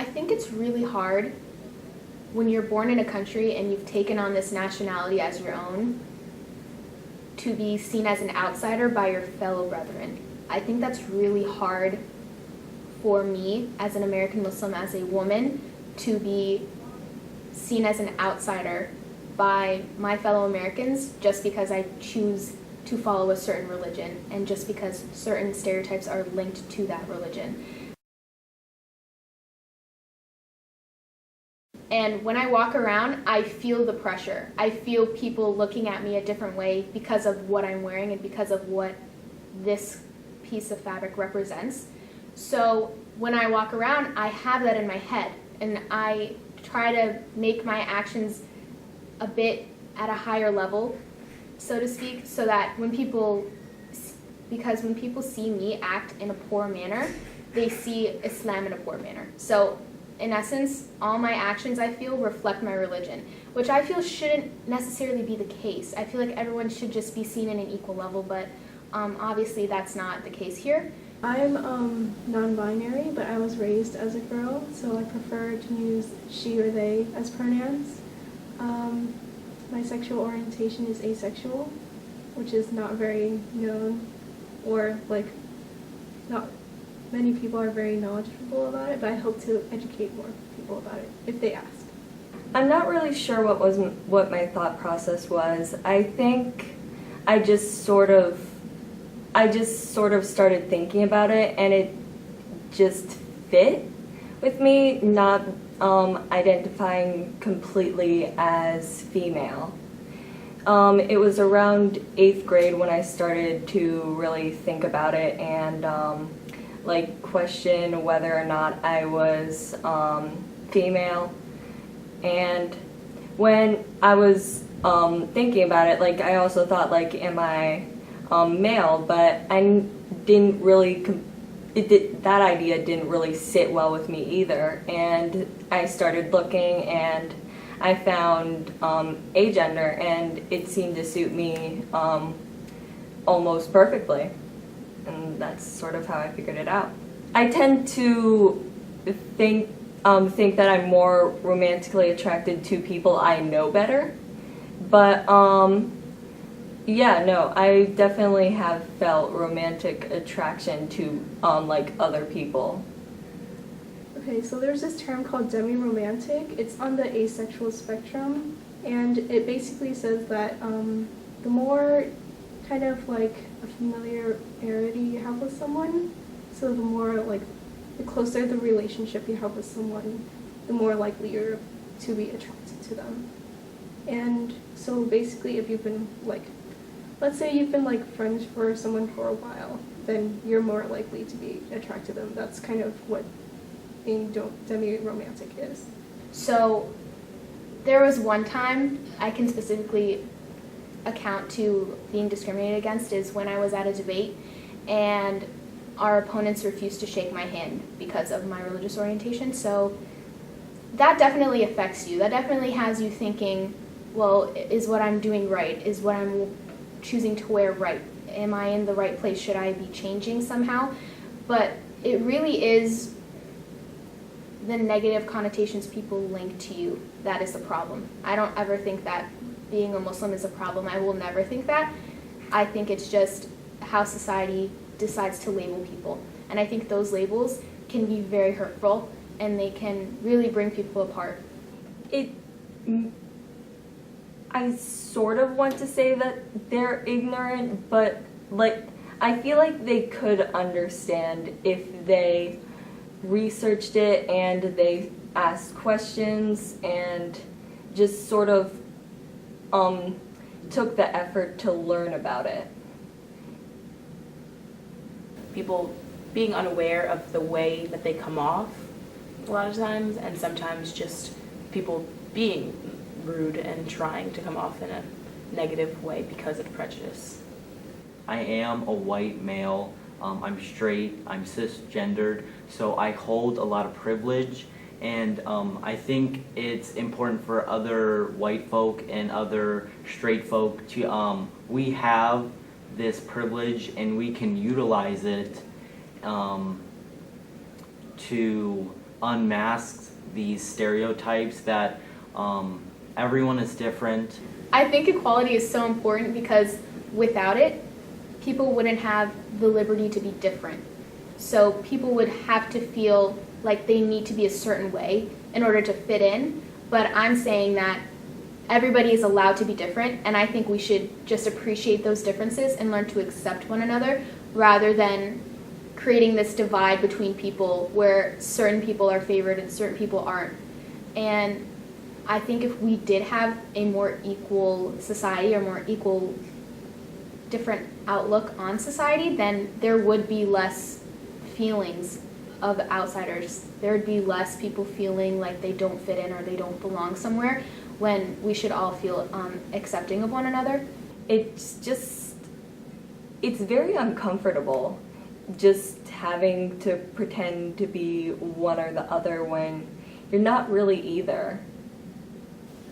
think it's really hard when you're born in a country and you've taken on this nationality as your own to be seen as an outsider by your fellow brethren. I think that's really hard for me as an American Muslim, as a woman, to be seen as an outsider by my fellow Americans just because I choose to follow a certain religion and just because certain stereotypes are linked to that religion. And when I walk around, I feel the pressure. I feel people looking at me a different way because of what I'm wearing and because of what this piece of fabric represents. So when I walk around, I have that in my head, and I try to make my actions a bit at a higher level, so to speak, so that because when people see me act in a poor manner, they see Islam in a poor manner. So in essence, all my actions, I feel, reflect my religion, which I feel shouldn't necessarily be the case. I feel like everyone should just be seen in an equal level, but obviously that's not the case here. I'm non-binary, but I was raised as a girl, so I prefer to use she or they as pronouns. My sexual orientation is asexual, which is not very known, or not many people are very knowledgeable about it, but I hope to educate more people about it if they ask. I'm not really sure what my thought process was. I think I just sort of started thinking about it, and it just fit with me, not identifying completely as female. It was around 8th grade when I started to really think about it and question whether or not I was female. And when I was thinking about it, I also thought, am I male? But I didn't really, that idea didn't really sit well with me either. And I started looking, and I found agender, and it seemed to suit me almost perfectly. And that's sort of how I figured it out. I tend to think that I'm more romantically attracted to people I know better. But yeah, no, I definitely have felt romantic attraction to other people. Okay, so there's this term called demi-romantic. It's on the asexual spectrum, and it basically says that the more kind of a familiarity you have with someone, so the more the closer the relationship you have with someone, the more likely you're to be attracted to them. And so basically, if you've been let's say you've been friends for someone for a while, then you're more likely to be attracted to them. That's kind of what being demi-romantic is. So there was one time I can specifically account to being discriminated against is when I was at a debate and our opponents refused to shake my hand because of my religious orientation. So that definitely affects you. That definitely has you thinking, well, is what I'm doing right? Is what I'm choosing to wear right? Am I in the right place? Should I be changing somehow? But it really is the negative connotations people link to you that is the problem. I don't ever think that being a Muslim is a problem. I will never think that. I think it's just how society decides to label people. And I think those labels can be very hurtful, and they can really bring people apart. I sort of want to say that they're ignorant, but I feel like they could understand if they researched it and they asked questions and just sort of took the effort to learn about it. People being unaware of the way that they come off a lot of times, and sometimes just people being rude and trying to come off in a negative way because of prejudice. I am a white male, I'm straight, I'm cisgendered, so I hold a lot of privilege, and I think it's important for other white folk and other straight folk to, we have this privilege and we can utilize it to unmasks these stereotypes that everyone is different. I think equality is so important because without it, people wouldn't have the liberty to be different. So people would have to feel like they need to be a certain way in order to fit in. But I'm saying that everybody is allowed to be different, and I think we should just appreciate those differences and learn to accept one another rather than creating this divide between people where certain people are favored and certain people aren't. And I think if we did have a more equal society or more equal different outlook on society, then there would be less feelings of outsiders. There would be less people feeling like they don't fit in or they don't belong somewhere, when we should all feel accepting of one another. It's very uncomfortable just having to pretend to be one or the other when you're not really either.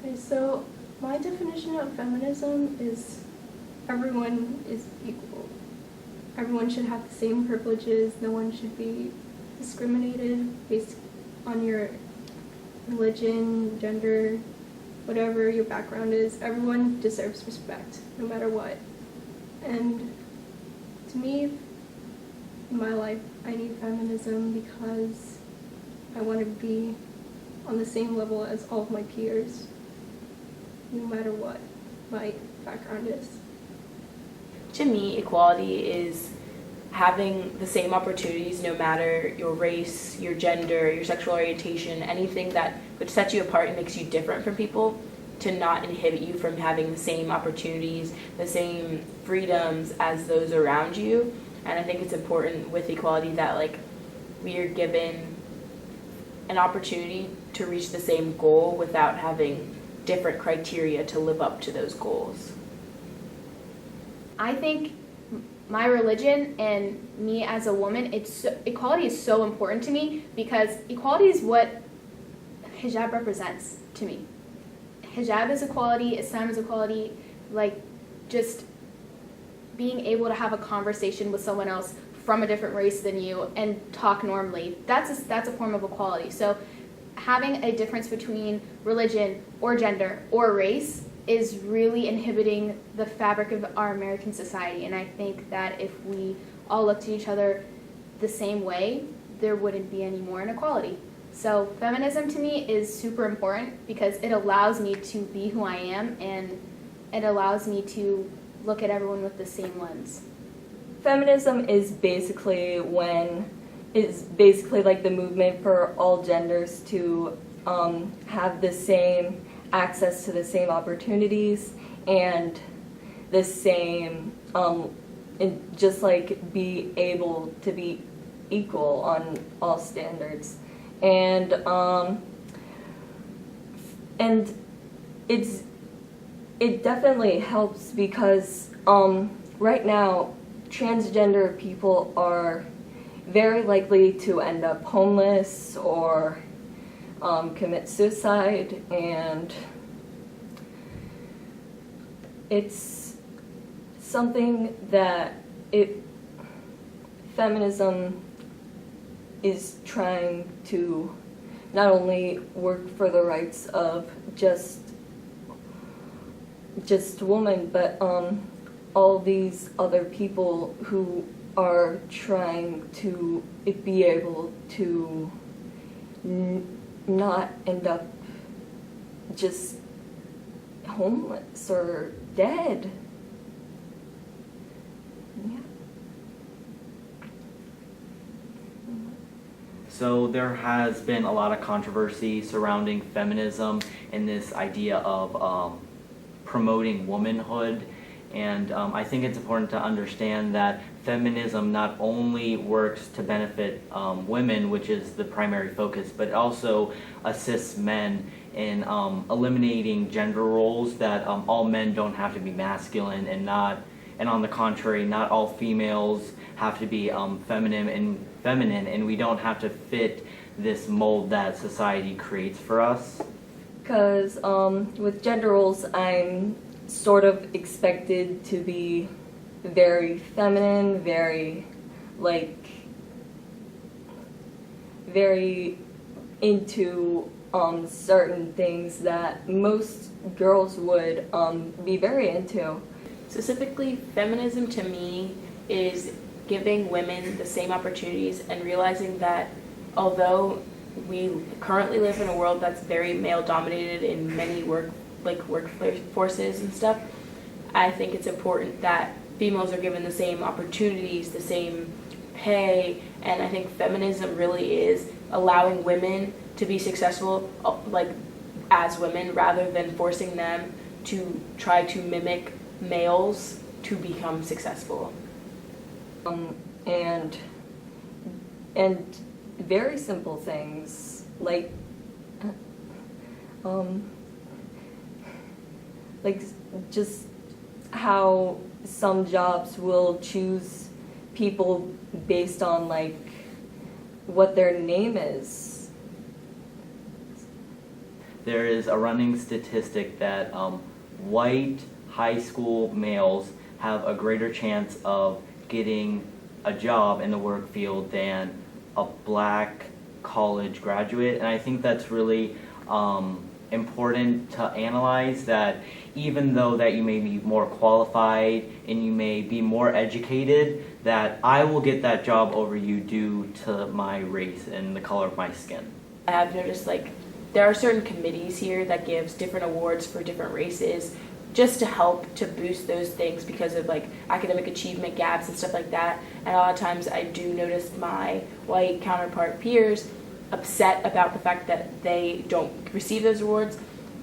Okay, so my definition of feminism is everyone is equal. Everyone should have the same privileges. No one should be discriminated based on your religion, gender, whatever your background is. Everyone deserves respect, no matter what. And to me, in my life, I need feminism because I want to be on the same level as all of my peers, no matter what my background is. To me, equality is having the same opportunities no matter your race, your gender, your sexual orientation, anything that which sets you apart and makes you different from people, to not inhibit you from having the same opportunities, the same freedoms as those around you. And I think it's important with equality that like we are given an opportunity to reach the same goal without having different criteria to live up to those goals. I think my religion and me as a woman, equality is so important to me because equality is what hijab represents to me. Hijab is equality, Islam is equality, like just being able to have a conversation with someone else from a different race than you and talk normally. That's a form of equality. So having a difference between religion or gender or race is really inhibiting the fabric of our American society. And I think that if we all looked at each other the same way, there wouldn't be any more inequality. So feminism to me is super important because it allows me to be who I am and it allows me to look at everyone with the same lens. Feminism is basically like the movement for all genders to have the same access to the same opportunities and the same, and just like be able to be equal on all standards. And it definitely helps because right now transgender people are very likely to end up homeless or commit suicide, and it's something that feminism is trying to not only work for the rights of just women, but all these other people who are trying to be able to not end up just homeless or dead. Yeah. So there has been a lot of controversy surrounding feminism and this idea of promoting womanhood. And I think it's important to understand that feminism not only works to benefit women, which is the primary focus, but also assists men in eliminating gender roles, that all men don't have to be masculine, and on the contrary, not all females have to be feminine, and we don't have to fit this mold that society creates for us. Because with gender roles, I'm sort of expected to be very feminine, very into certain things that most girls would be very into. Specifically, feminism to me is giving women the same opportunities and realizing that although we currently live in a world that's very male dominated in many workforces and stuff, I think it's important that females are given the same opportunities, the same pay, and I think feminism really is allowing women to be successful as women rather than forcing them to try to mimic males to become successful. And very simple things like just how some jobs will choose people based on what their name is. There is a running statistic that white high school males have a greater chance of getting a job in the work field than a black college graduate, and I think that's really important to analyze, that even though that you may be more qualified and you may be more educated, that I will get that job over you due to my race and the color of my skin. I have noticed there are certain committees here that gives different awards for different races just to help to boost those things because of academic achievement gaps and stuff like that. And a lot of times I do notice my white counterpart peers upset about the fact that they don't receive those awards,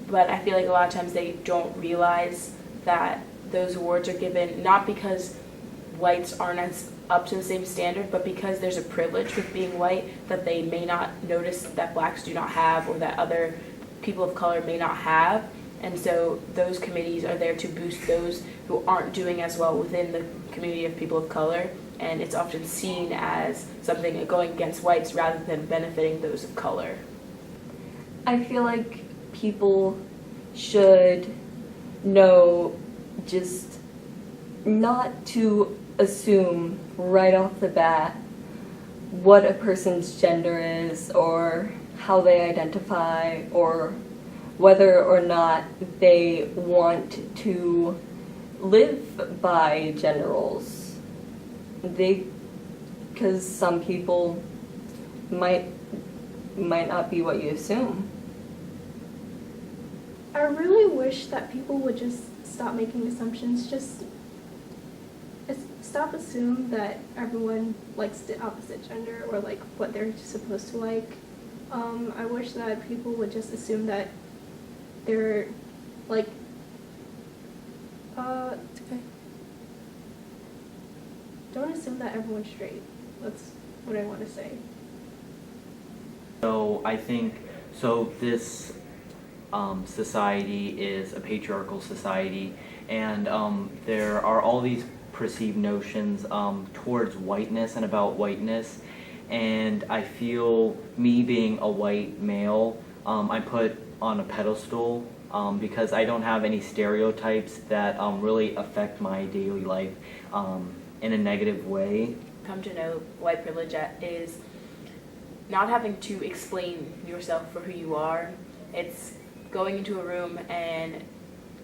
but I feel like a lot of times they don't realize that those awards are given not because whites aren't as up to the same standard, but because there's a privilege with being white that they may not notice that blacks do not have or that other people of color may not have. And so those committees are there to boost those who aren't doing as well within the community of people of color, and it's often seen as something going against whites rather than benefiting those of color. I feel like people should know just not to assume right off the bat what a person's gender is or how they identify or whether or not they want to live by gender roles. Because some people might not be what you assume. I really wish that people would just stop making assumptions, just stop assuming that everyone likes the opposite gender or what they're supposed to like. I wish that people would just assume that they're it's okay. Don't assume that everyone's straight. That's what I want to say. So I think, this society is a patriarchal society, and there are all these perceived notions towards whiteness and about whiteness, and I feel me being a white male, I put on a pedestal because I don't have any stereotypes that really affect my daily life in a negative way. Come to know white privilege is not having to explain yourself for who you are. It's going into a room and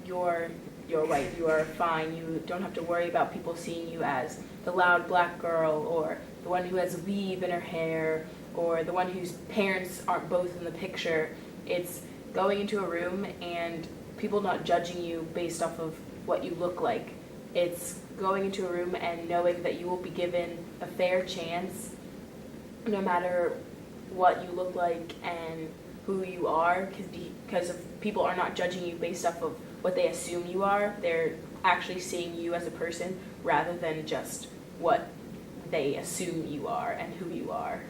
you're white, you are fine. You don't have to worry about people seeing you as the loud black girl or the one who has weave in her hair or the one whose parents aren't both in the picture. It's going into a room and people not judging you based off of what you look like. It's going into a room and knowing that you will be given a fair chance no matter what you look like and who you are, because people are not judging you based off of what they assume you are. They're actually seeing you as a person rather than just what they assume you are and who you are.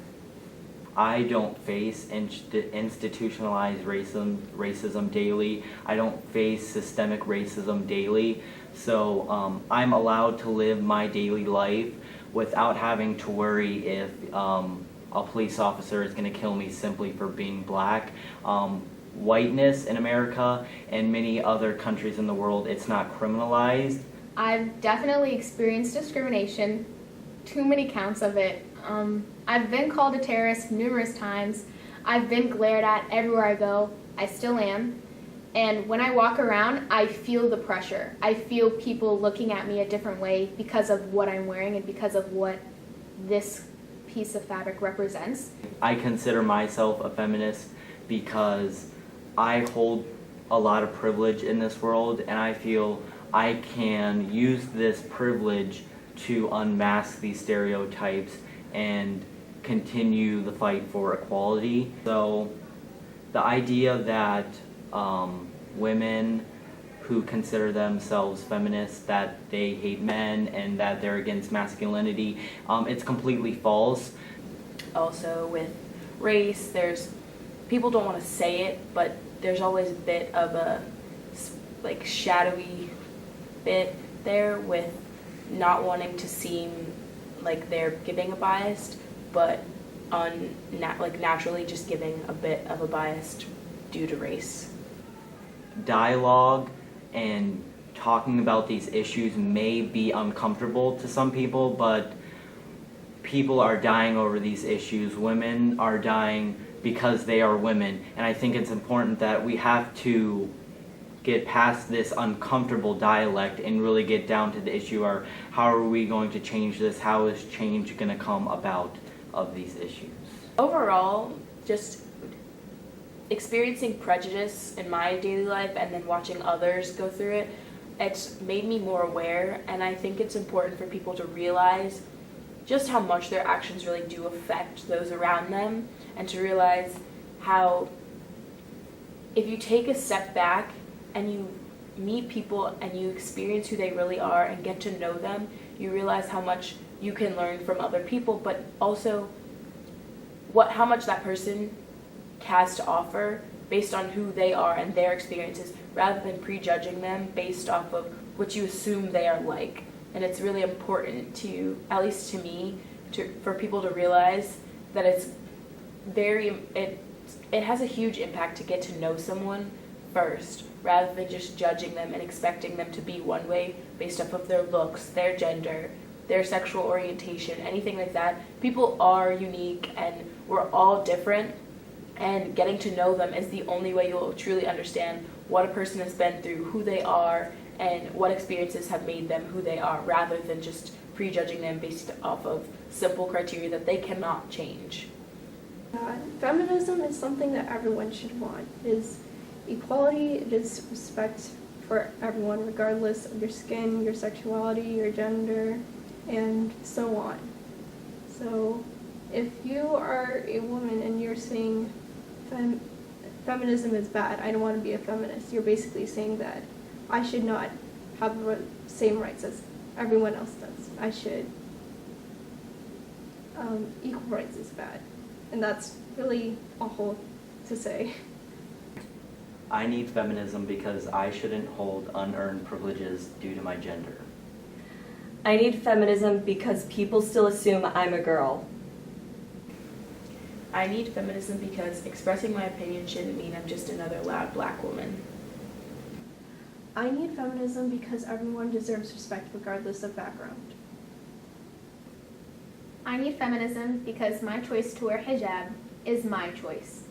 I don't face institutionalized racism daily. I don't face systemic racism daily. So I'm allowed to live my daily life without having to worry if a police officer is going to kill me simply for being black. Whiteness in America and many other countries in the world, it's not criminalized. I've definitely experienced discrimination, too many counts of it. I've been called a terrorist numerous times. I've been glared at everywhere I go. I still am. And when I walk around, I feel the pressure. I feel people looking at me a different way because of what I'm wearing and because of what this piece of fabric represents. I consider myself a feminist because I hold a lot of privilege in this world, and I feel I can use this privilege to unmask these stereotypes and continue the fight for equality. So the idea that women who consider themselves feminists, that they hate men and that they're against masculinity, it's completely false. Also with race, people don't want to say it, but there's always a bit of a like shadowy bit there with not wanting to seem like they're giving a bias, but naturally just giving a bit of a bias due to race. Dialogue and talking about these issues may be uncomfortable to some people, but people are dying over these issues. Women are dying because they are women, and I think it's important that we have to get past this uncomfortable dialect and really get down to the issue of how are we going to change this, how is change going to come about of these issues. Overall, just experiencing prejudice in my daily life and then watching others go through it, it's made me more aware, and I think it's important for people to realize just how much their actions really do affect those around them, and to realize how if you take a step back and you meet people and you experience who they really are and get to know them, you realize how much you can learn from other people, but also how much that person has to offer based on who they are and their experiences, rather than prejudging them based off of what you assume they are like. And it's really important to, at least to me, for people to realize that it has a huge impact to get to know someone first, rather than just judging them and expecting them to be one way based off of their looks, their gender, their sexual orientation, anything like that. People are unique and we're all different, and getting to know them is the only way you'll truly understand what a person has been through, who they are, and what experiences have made them who they are, rather than just prejudging them based off of simple criteria that they cannot change. Feminism is something that everyone should want. It is equality, it is respect for everyone, regardless of your skin, your sexuality, your gender, and so on. So if you are a woman and you're saying feminism is bad, I don't want to be a feminist, you're basically saying that I should not have the same rights as everyone else does. I should, equal rights is bad. And that's really awful to say. I need feminism because I shouldn't hold unearned privileges due to my gender. I need feminism because people still assume I'm a girl. I need feminism because expressing my opinion shouldn't mean I'm just another loud black woman. I need feminism because everyone deserves respect regardless of background. I need feminism because my choice to wear hijab is my choice.